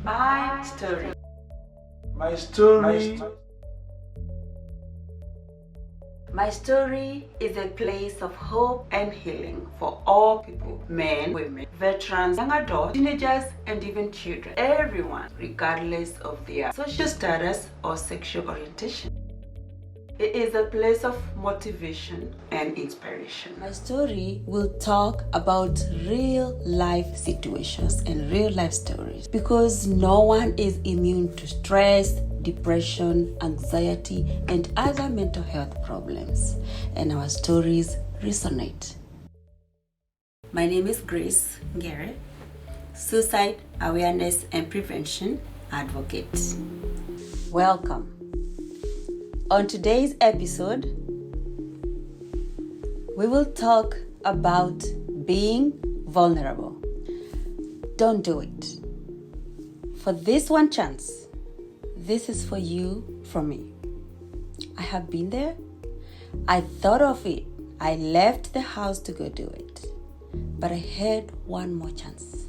MyStory. MyStory. MyStory is a place of hope and healing for all people, men, women, veterans, young adults, teenagers, and even children. Everyone, regardless of their social status or sexual orientation. It is a place of motivation and inspiration. MyStory will talk about real life situations and real life stories because no one is immune to stress, depression, anxiety, and other mental health problems, and our stories resonate. My name is Grace Ngere, Suicide Awareness and Prevention Advocate. Welcome. On today's episode, we will talk about being vulnerable. Don't do it. For this one chance, this is for you, from me. I have been there. I thought of it. I left the house to go do it. But I had one more chance.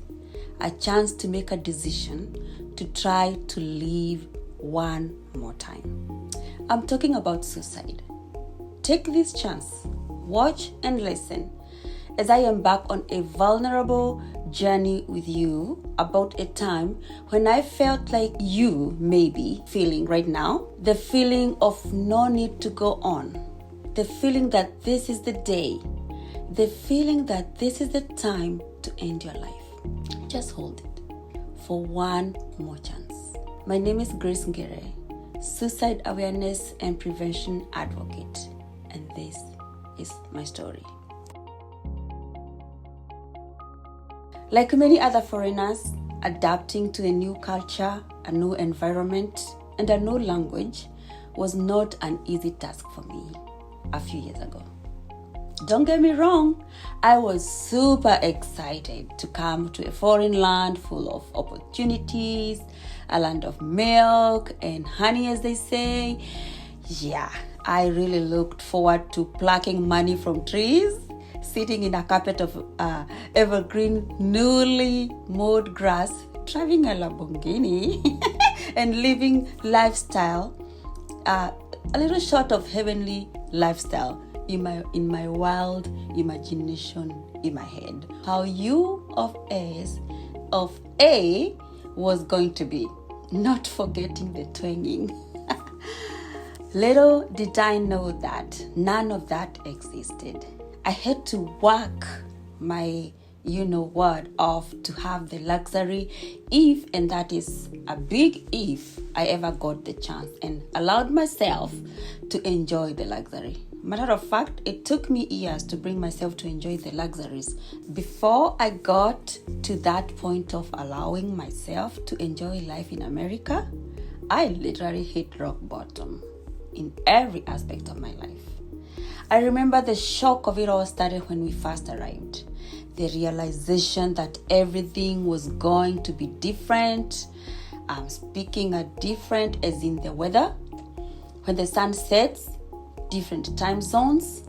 A chance to make a decision to try to live one more time. I'm talking about suicide. Take this chance. Watch and listen as I embark on a vulnerable journey with you about a time when I felt like you may be feeling right now. The feeling of no need to go on. The feeling that this is the day. The feeling that this is the time to end your life. Just hold it for one more chance. My name is Grace Ngere, Suicide Awareness and Prevention Advocate, and this is my story. Like many other foreigners, adapting to a new culture, a new environment, and a new language was not an easy task for me a few years ago. Don't get me wrong, I was super excited to come to a foreign land full of opportunities, a land of milk and honey, as they say. Yeah, I really looked forward to plucking money from trees, sitting in a carpet of evergreen, newly mowed grass, driving a Lamborghini, and living lifestyle, a little short of heavenly lifestyle in my wild imagination in my head. How U of A was going to be, not forgetting the twanging. Little did I know that none of that existed. I had to work my what off to have the luxury, if, and that is a big if, I ever got the chance and allowed myself to enjoy the luxury. Matter of fact, it took me years to bring myself to enjoy the luxuries. Before I got to that point of allowing myself to enjoy life in America, I literally hit rock bottom in every aspect of my life. I remember the shock of it all started when we first arrived. The realization that everything was going to be different. I'm speaking a different as in the weather. When the sun sets, different time zones,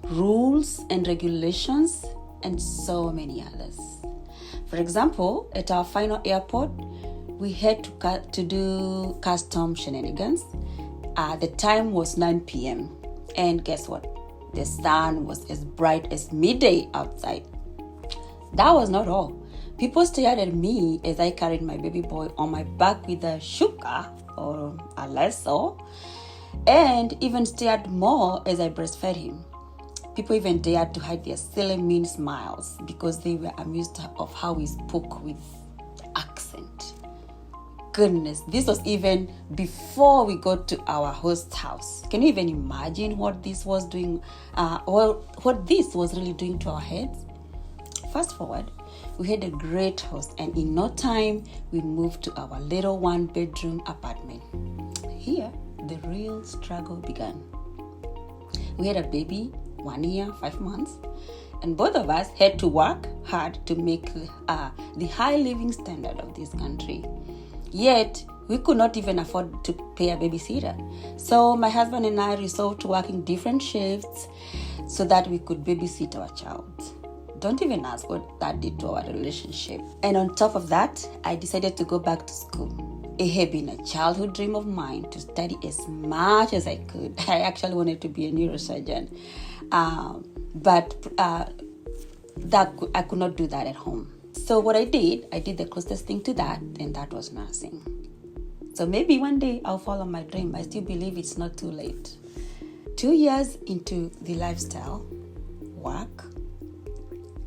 rules and regulations, and so many others. For example, at our final airport, we had to do custom shenanigans. The time was 9 p.m. And guess what? The sun was as bright as midday outside. That was not all. People stared at me as I carried my baby boy on my back with a shuka or a lasso, and even stared more as I breastfed him. People even dared to hide their silly mean smiles because they were amused of how we spoke with accent. Goodness, this was even before we got to our host house. Can you even imagine what this was doing, what this was really doing to our heads? Fast forward, we had a great host, and in no time, we moved to our little one-bedroom apartment. Here, the real struggle began. We had a baby, 1 year, 5 months, and both of us had to work hard to make the high living standard of this country. Yet, we could not even afford to pay a babysitter. So my husband and I resolved to work in different shifts so that we could babysit our child. Don't even ask what that did to our relationship. And on top of that, I decided to go back to school. It had been a childhood dream of mine to study as much as I could. I actually wanted to be a neurosurgeon. But I could not do that at home. So what I did the closest thing to that, and that was nursing. So maybe one day I'll follow my dream. I still believe it's not too late. 2 years into the lifestyle, work,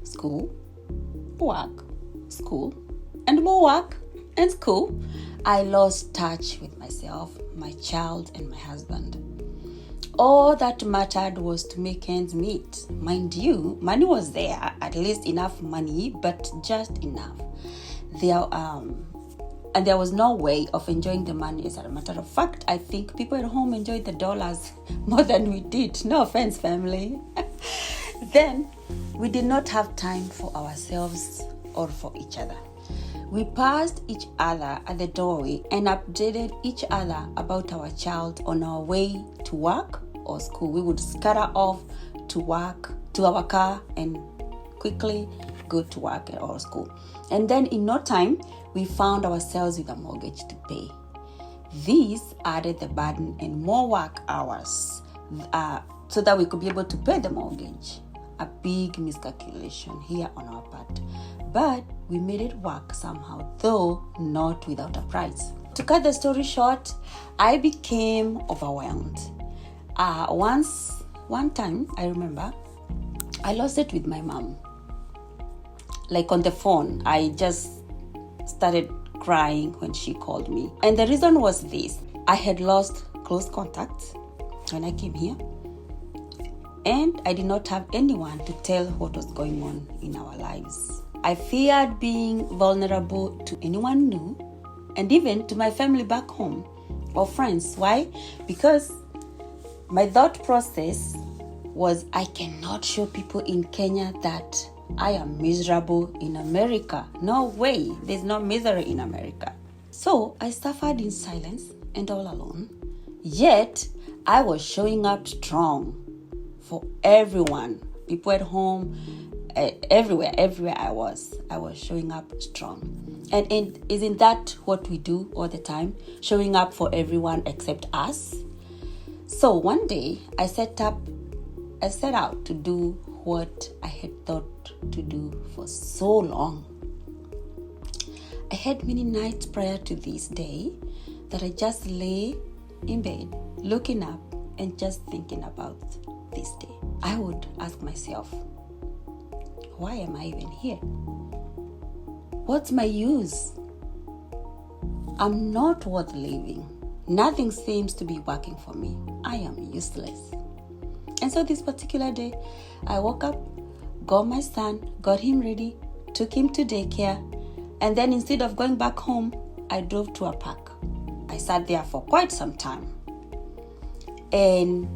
school, and more work and school, I lost touch with myself, my child, and my husband. All that mattered was to make ends meet. Mind you, money was there, at least enough money, but just enough. And there was no way of enjoying the money. As a matter of fact, I think people at home enjoyed the dollars more than we did. No offense, family. Then, we did not have time for ourselves or for each other. We passed each other at the doorway and updated each other about our child on our way to work or school. We would scatter off to work, to our car, and quickly go to work or school. And then in no time, we found ourselves with a mortgage to pay. This added the burden and more work hours so that we could be able to pay the mortgage. A big miscalculation here on our part. But we made it work somehow, though not without a price. To cut the story short, I became overwhelmed. One time, I remember, I lost it with my mom. Like on the phone, I just started crying when she called me. And the reason was this. I had lost close contact when I came here. And I did not have anyone to tell what was going on in our lives. I feared being vulnerable to anyone new and even to my family back home or friends. Why? Because my thought process was I cannot show people in Kenya that I am miserable in America. No way. There's no misery in America. So I suffered in silence and all alone. Yet I was showing up strong for everyone, people at home, everywhere I was showing up strong. And isn't that what we do all the time? Showing up for everyone except us? So one day I set out to do what I had thought to do for so long. I had many nights prior to this day that I just lay in bed, looking up and just thinking about this day. I would ask myself, why am I even here? What's my use? I'm not worth living. Nothing seems to be working for me. I am useless. And so this particular day, I woke up, got my son, got him ready, took him to daycare, and then instead of going back home, I drove to a park. I sat there for quite some time. And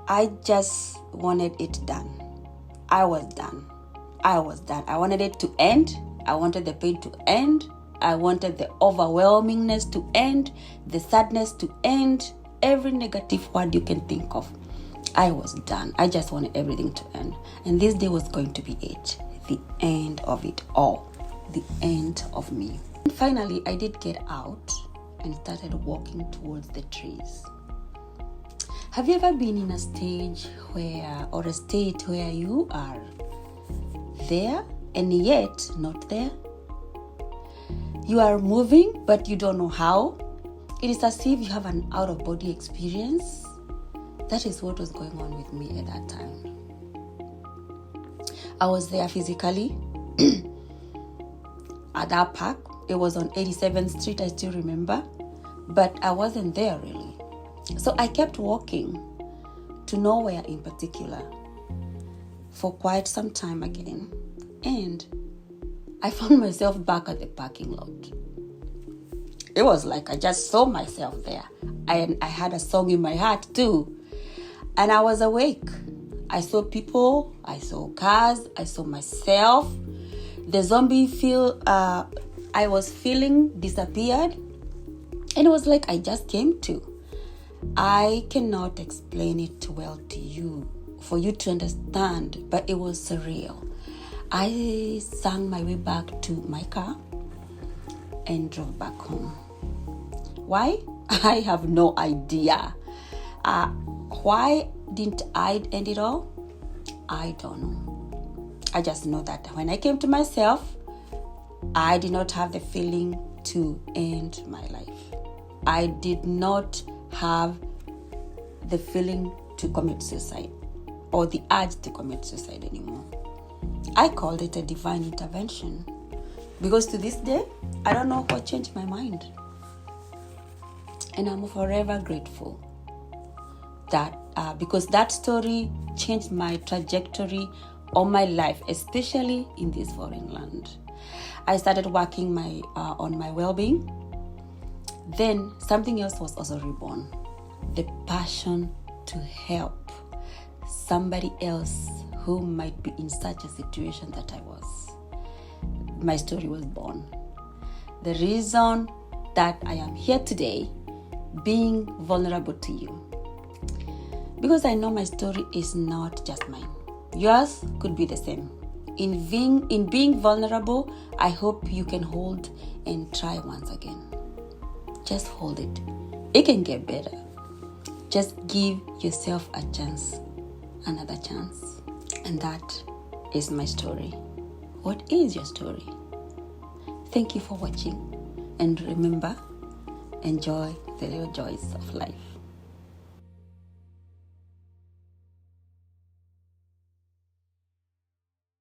I just wanted it done. I was done. I wanted it to end. I wanted the pain to end. I wanted the overwhelmingness to end, the sadness to end, every negative word you can think of. I was done. I just wanted everything to end. And this day was going to be it. The end of it all. The end of me. And finally, I did get out and started walking towards the trees. Have you ever been in a state where you are there and yet not there? You are moving, but you don't know how. It is as if you have an out-of-body experience. That is what was going on with me at that time. I was there physically at that park. It was on 87th Street, I still remember. But I wasn't there really. So I kept walking to nowhere in particular for quite some time again. And I found myself back at the parking lot. It was like I just saw myself there. I had a song in my heart too. And I was awake. I saw people, I saw cars, I saw myself. The zombie feel I was feeling disappeared. And it was like I just came to. I cannot explain it well to you for you to understand, but it was surreal. I sang my way back to my car and drove back home. Why? I have no idea. Why didn't I end it all? I don't know. I just know that when I came to myself, I did not have the feeling to end my life. I did not have the feeling to commit suicide or the urge to commit suicide anymore. I called it a divine intervention because to this day, I don't know what changed my mind. And I'm forever grateful that because that story changed my trajectory of my life, especially in this foreign land. I started working on my well-being. Then something else was also reborn. The passion to help somebody else who might be in such a situation that I was. My story was born. The reason that I am here today, being vulnerable to you, because I know my story is not just mine. Yours could be the same. In being vulnerable, I hope you can hold and try once again. Just hold it. It can get better. Just give yourself a chance, another chance. And that is my story. What is your story? Thank you for watching. And remember, enjoy the little joys of life.